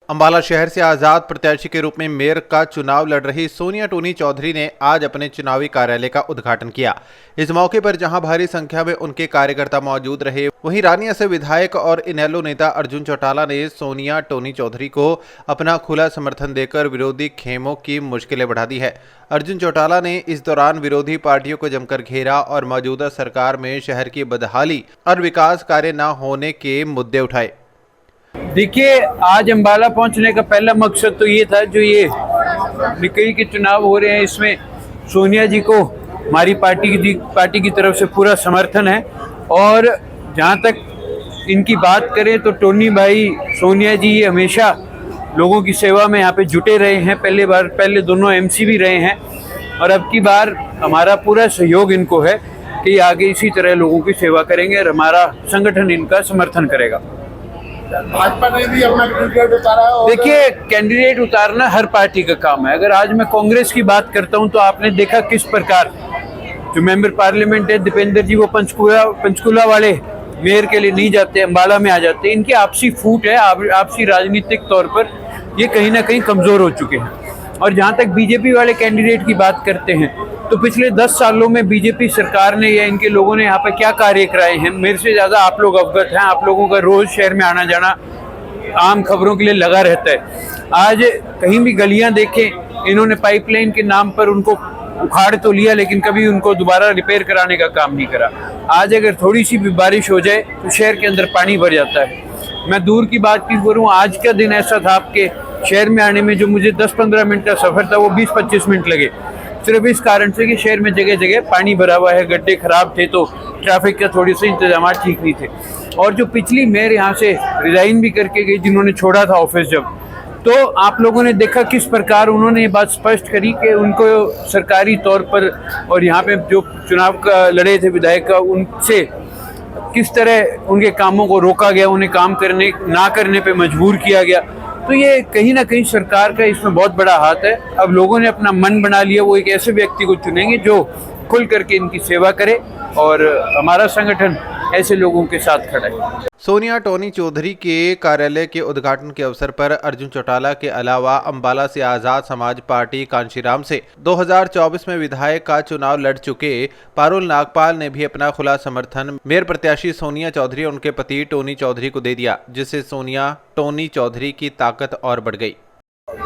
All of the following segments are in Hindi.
अंबाला शहर से आजाद प्रत्याशी के रूप में मेयर का चुनाव लड़ रही सोनिया टोनी चौधरी ने आज अपने चुनावी कार्यालय का उद्घाटन किया। इस मौके पर जहां भारी संख्या में उनके कार्यकर्ता मौजूद रहे, वहीं रानिया से विधायक और इनेलो नेता अर्जुन चौटाला ने सोनिया टोनी चौधरी को अपना खुला समर्थन देकर विरोधी खेमों की मुश्किलें बढ़ा दी है। अर्जुन चौटाला ने इस दौरान विरोधी पार्टियों को जमकर घेरा और मौजूदा सरकार में शहर की बदहाली और विकास कार्य न होने के मुद्दे उठाए। देखिए, आज अंबाला पहुंचने का पहला मकसद तो ये था, जो ये निकाय के चुनाव हो रहे हैं, इसमें सोनिया जी को हमारी पार्टी की तरफ से पूरा समर्थन है। और जहां तक इनकी बात करें तो टोनी भाई, सोनिया जी ये हमेशा लोगों की सेवा में यहाँ पे जुटे रहे हैं। पहले दोनों एमसी भी रहे हैं और अब की बार हमारा पूरा सहयोग इनको है कि आगे इसी तरह लोगों की सेवा करेंगे और हमारा संगठन इनका समर्थन करेगा। भाजपा ने भी अपना कैंडिडेट उतारा है। देखिए, कैंडिडेट उतारना हर पार्टी का काम है। अगर आज मैं कांग्रेस की बात करता हूं तो आपने देखा किस प्रकार जो मेंबर पार्लियामेंट है दीपेंद्र जी, वो पंचकुला वाले मेयर के लिए नहीं जाते, अंबाला में आ जाते। इनकी आपसी फूट है, आपसी राजनीतिक तौर पर ये कहीं ना कहीं कमजोर हो चुके हैं। और जहां तक बीजेपी वाले कैंडिडेट की बात करते हैं तो पिछले 10 सालों में बीजेपी सरकार ने या इनके लोगों ने यहाँ पर क्या कार्य कराए हैं, मेरे से ज़्यादा आप लोग अवगत हैं। आप लोगों का रोज़ शहर में आना जाना आम खबरों के लिए लगा रहता है। आज कहीं भी गलियां देखें, इन्होंने पाइपलाइन के नाम पर उनको उखाड़ तो लिया, लेकिन कभी उनको दोबारा रिपेयर कराने का काम नहीं करा। आज अगर थोड़ी सी भी बारिश हो जाए तो शहर के अंदर पानी भर जाता है। मैं दूर की बात की करूँ, आज का दिन ऐसा था आपके शहर में आने में जो मुझे 10-15 मिनट का सफ़र था वो 20-25 मिनट लगे, सिर्फ इस कारण से कि शहर में जगह जगह पानी भरा हुआ है, गड्ढे खराब थे तो ट्रैफिक के थोड़े से इंतजाम ठीक नहीं थे। और जो पिछली मेयर यहाँ से रिजाइन भी करके गई, जिन्होंने छोड़ा था ऑफिस जब, तो आप लोगों ने देखा किस प्रकार उन्होंने ये बात स्पष्ट करी कि उनको सरकारी तौर पर और यहाँ पे जो चुनाव का लड़े थे विधायक का, उनसे किस तरह उनके कामों को रोका गया, उन्हें काम ना करने पे मजबूर किया गया। तो ये कहीं ना कहीं सरकार का इसमें बहुत बड़ा हाथ है। अब लोगों ने अपना मन बना लिया, वो एक ऐसे व्यक्ति को चुनेंगे जो खुल करके इनकी सेवा करे और हमारा संगठन ऐसे लोगों के साथ खड़ा है। सोनिया टोनी चौधरी के कार्यालय के उद्घाटन के अवसर पर अर्जुन चौटाला के अलावा अंबाला से आजाद समाज पार्टी कांशीराम से 2024 में विधायक का चुनाव लड़ चुके पारुल नागपाल ने भी अपना खुला समर्थन मेयर प्रत्याशी सोनिया चौधरी और उनके पति टोनी चौधरी को दे दिया, जिससे सोनिया टोनी चौधरी की ताकत और बढ़ गई।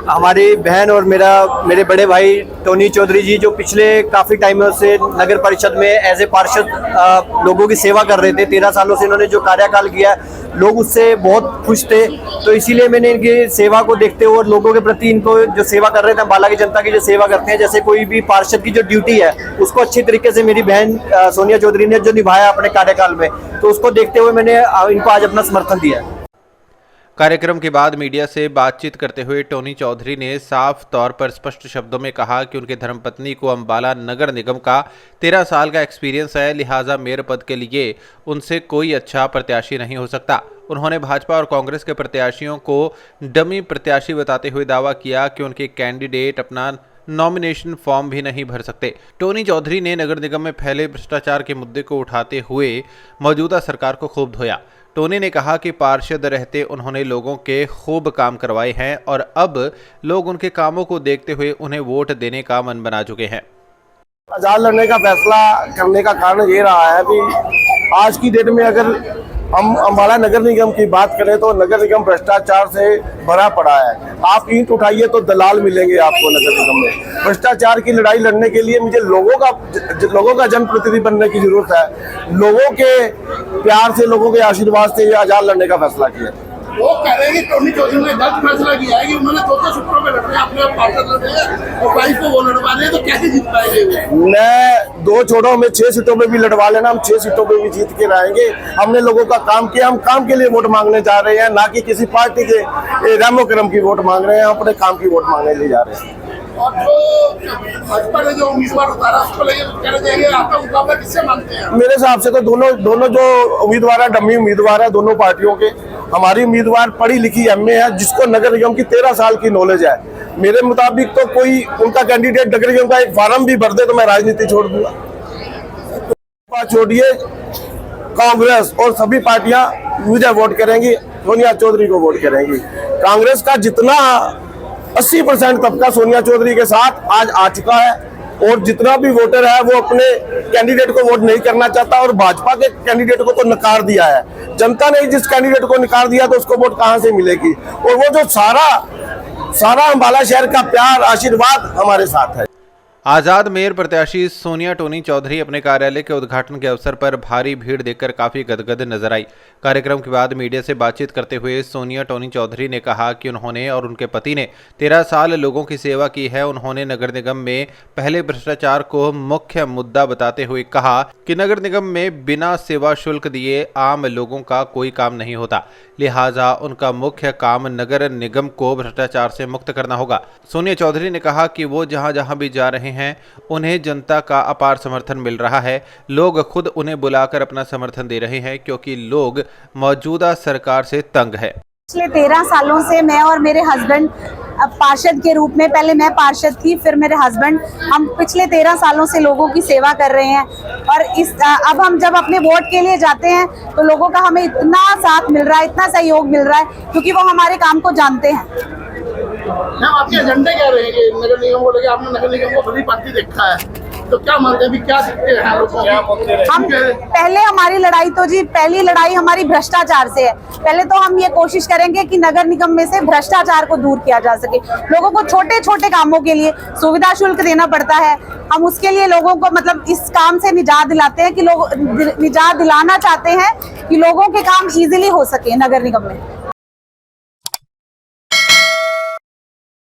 हमारी बहन और मेरे बड़े भाई टोनी चौधरी जी, जो पिछले काफ़ी टाइमों से नगर परिषद में एज ए पार्षद लोगों की सेवा कर रहे थे, 13 सालों से इन्होंने जो कार्यकाल किया, लोग उससे बहुत खुश थे। तो इसीलिए मैंने इनकी सेवा को देखते हुए और लोगों के प्रति इनको जो सेवा कर रहे थे, अंबाला की जनता की जो सेवा करते हैं, जैसे कोई भी पार्षद की जो ड्यूटी है उसको अच्छी तरीके से मेरी बहन सोनिया चौधरी ने जो निभाया अपने कार्यकाल में, तो उसको देखते हुए मैंने इनको आज अपना समर्थन दिया। कार्यक्रम के बाद मीडिया से बातचीत करते हुए टोनी चौधरी ने साफ तौर पर स्पष्ट शब्दों में कहा कि उनके धर्मपत्नी को अंबाला नगर निगम का 13 साल का एक्सपीरियंस है, लिहाजा मेयर पद के लिए उनसे कोई अच्छा प्रत्याशी नहीं हो सकता। उन्होंने भाजपा और कांग्रेस के प्रत्याशियों को डमी प्रत्याशी बताते हुए दावा किया कि उनके कैंडिडेट अपना नॉमिनेशन फॉर्म भी नहीं भर सकते। टोनी चौधरी ने नगर निगम में फैले भ्रष्टाचार के मुद्दे को उठाते हुए मौजूदा सरकार को खूब धोया। टोनी ने कहा कि पार्षद रहते उन्होंने लोगों के खूब काम करवाए हैं और अब लोग उनके कामों को देखते हुए उन्हें वोट देने का मन बना चुके हैं। आजाद लड़ने का फैसला करने का कारण ये रहा है कि आज की डेट में अगर हम अंबाला नगर निगम की बात करें तो नगर निगम भ्रष्टाचार से भरा पड़ा है। आप ईंट उठाइए तो दलाल मिलेंगे आपको नगर निगम में। भ्रष्टाचार की लड़ाई लड़ने के लिए मुझे लोगों का जनप्रतिनिधि बनने की जरूरत है। लोगों के प्यार से, लोगों के आशीर्वाद से ये आजाद लड़ने का फैसला किया। वो कह रहे हैं कि टोनी चौधरी ने गलत फैसला किया है कि उन्होंने 2 सूत्रों में लड़ रहे हैं, अपने पार्षद लड़ रहे हैं और वाइफ को वो लड़वा रहे हैं, तो कैसे जीत पाएंगे? मैं 2 छोड़ों में 6 सीटों में भी लड़वा लेना, हम 6 सीटों में भी जीत के रहेंगे। हमने लोगों का काम किया, हम काम के लिए वोट मांगने जा रहे हैं, ना कि किसी पार्टी के रैमो क्रम की वोट मांग रहे हैं। हम अपने काम की वोट मांगने लिए जा रहे हैं। और जो भाजपा ने जो उम्मीदवार उतारा उसको लेकर कहना चाहिए आपका मुकाबला किससे मानते हैं? मेरे हिसाब से तो दोनों जो उम्मीदवार है, डमी उम्मीदवार है दोनों पार्टियों के। हमारी उम्मीदवार पढ़ी लिखी एमए है, जिसको नगर निगम की 13 साल की नॉलेज है। मेरे मुताबिक तो कोई उनका कैंडिडेट नगर निगम का एक फार्म भी भर दे तो मैं राजनीति छोड़ दूंगा। छोड़िए, कांग्रेस और सभी पार्टियां मुझे वोट करेंगी। सोनिया चौधरी को वोट करेंगी। कांग्रेस का जितना 80% तबका सोनिया चौधरी के साथ आज आ चुका है और जितना भी वोटर है वो अपने कैंडिडेट को वोट नहीं करना चाहता और भाजपा के कैंडिडेट को तो नकार दिया है। जनता ने जिस कैंडिडेट को नकार दिया तो उसको वोट कहां से मिलेगी। और वो जो सारा अंबाला शहर का प्यार आशीर्वाद हमारे साथ है। आजाद मेयर प्रत्याशी सोनिया टोनी चौधरी अपने कार्यालय के उद्घाटन के अवसर पर भारी भीड़ देखकर काफी गदगद नजर आई। कार्यक्रम के बाद मीडिया से बातचीत करते हुए सोनिया टोनी चौधरी ने कहा कि उन्होंने और उनके पति ने 13 साल लोगों की सेवा की है। उन्होंने नगर निगम में पहले भ्रष्टाचार को मुख्य मुद्दा बताते हुए कहा कि नगर निगम में बिना सेवा शुल्क दिए आम लोगों का कोई काम नहीं होता, लिहाजा उनका मुख्य काम नगर निगम को भ्रष्टाचार से मुक्त करना होगा। सोनिया चौधरी ने कहा कि वो जहां जहां भी जा रहे हैं उन्हें जनता का अपार समर्थन मिल रहा है। लोग खुद उन्हें बुलाकर अपना समर्थन दे रहे हैं क्योंकि लोग मौजूदा सरकार से तंग है। पिछले 13 सालों से मैं और मेरे हस्बैंड पार्षद के रूप में, पहले मैं पार्षद थी फिर मेरे हस्बैंड, हम पिछले 13 सालों से लोगों की सेवा कर रहे हैं। और अब हम जब अपने वोट के लिए जाते हैं तो लोगों का हमें इतना साथ मिल रहा है, इतना सहयोग मिल रहा है क्योंकि वो हमारे काम को जानते हैं। मैम आपके एजेंडे क्या रहेंगे नगर निगम को लेकर? आपने नगर निगम को भली पार्टी देखा है तो क्या मानते हैं अभी क्या दिखते हैं लोगों को? हम पहले हमारी लड़ाई तो जी पहली लड़ाई हमारी भ्रष्टाचार से है। पहले तो हम ये कोशिश करेंगे कि नगर निगम में से भ्रष्टाचार को दूर किया जा सके। लोगों को छोटे छोटे कामों के लिए सुविधा शुल्क देना पड़ता है, हम उसके लिए लोगों को मतलब इस काम से निजात दिलाते हैं कि लोग निजात दिलाना चाहते हैं कि लोगों के काम इजीली हो सके नगर निगम में।